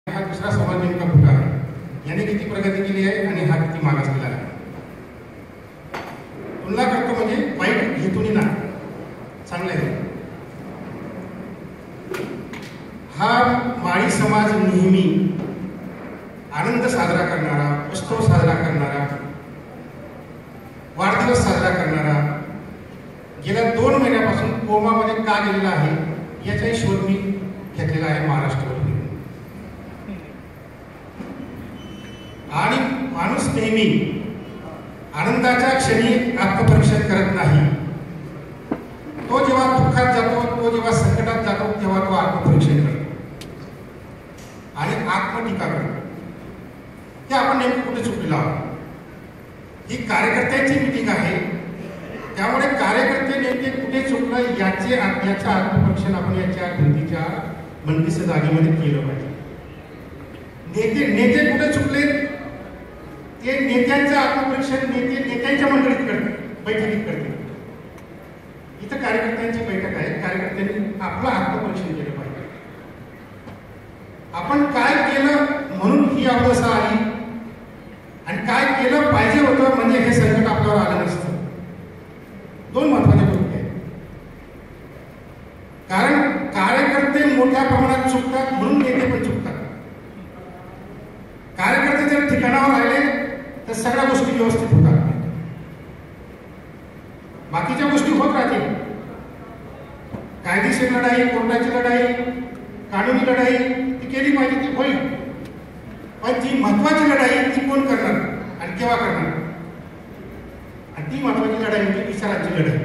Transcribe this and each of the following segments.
हा दुसरा सवाल नेमका कुठला आहे, याने किती प्रगती केली आहे आणि हा किती मागासलेला आहे. तुलना करतो म्हणजे वाईट हेतूने ना, चांगलं आहे. हा माळी समाज नेहमी आनंद साजरा करणारा, उत्सव साजरा करणारा, वाढदिवस साजरा करणारा गेल्या 2 महिन्यापासून कोमामध्ये का गेलेला आहे याचाही शोध मी घेतलेला आहे महाराष्ट्रावर. आणि माणूस नेहमी आनंदाच्या क्षणी आत्मपरीक्षण करत नाही. तो जेव्हा दुःखात जातो, तो जेव्हा संकटात जातो, तेव्हा तो आत्मपरीक्षण करतो आणि आत्मटीका करतो की आपण नेमकं कुठे चुकलेलो आहोत. ही कार्यकर्त्यांची मीटिंग आहे, त्यामुळे कार्यकर्ते नेमके कुठे चुकलं याचं आत्मपरीक्षण आपण याच्या भिंतीच्या बंदिस्त जागेमध्ये केलं पाहिजे. नेते कुठे चुकले ते नेत्यांचं आत्मपरीक्षण नेत्यांच्या मंडळीत करतात, बैठकीत करतात. इथं कार्यकर्त्यांची बैठक आहे, कार्यकर्त्यांनी आपलं आत्मपरीक्षण केलं पाहिजे. आपण काय केलं म्हणून ही अवस्था आली आणि काय केलं पाहिजे होतं म्हणजे हे संकट आपल्यावर आलं नसतं. 2 महत्वाच्या गोष्टी आहेत. कारण कार्यकर्ते मोठ्या प्रमाणात चुकतात म्हणून नेते पण चुकतात. कार्यकर्ते जर ठिकाणावर राहिले तर सगळ्या गोष्टी व्यवस्थित होतात, बाकीच्या गोष्टी होत राहतील. कायदेशीर लढाई, कोर्टाची लढाई, कानूनी लढाई ती केली पाहिजे, ती होईल. पण जी महत्वाची लढाई ती कोण करणार आणि केव्हा करणार, आणि ती महत्वाची लढाई म्हणजे विचारांची लढाई.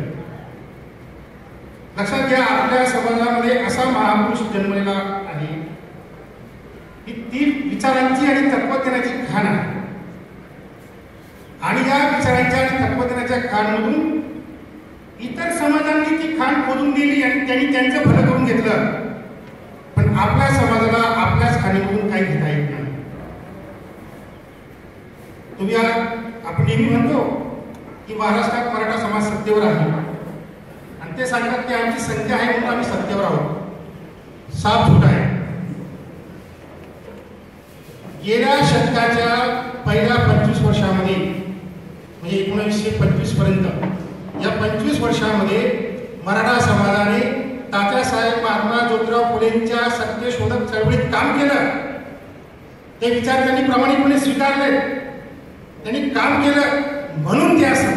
लक्षात घ्या, आपल्या समाजामध्ये असा महापुरुष जन्मलेला आहे की ती विचारांची आणि तत्वज्ञानाची खाण आहे. आणि या विचारांच्या आणि तत्वज्ञानाच्या खाणमधून इतर समाजांनी ती खाण खोदून दिली आणि त्यांनी त्यांचं भलं करून घेतलं. पण आपल्या समाजाला आपल्याच खाणीमधून काही घेता येत नाही. तुम्ही आपण नेहमी म्हणतो की महाराष्ट्रात मराठा समाज सत्तेवर आहे आणि ते सांगतात की आमची संख्या आहे म्हणून आम्ही सत्तेवर आहोत. साफ खोट आहे. गेल्या शतकाच्या पहिल्या 25 वर्षामध्ये म्हणजे 1925 पर्यंत या 25 वर्षामध्ये मराठा समाजाने तात्यासाहेब महात्मा ज्योतिराव फुलेंच्या सत्यशोधक चळवळीत काम केलं. ते विचार त्यांनी प्रामाणिकपणे स्वीकारले, त्यांनी काम केलं म्हणून ते असं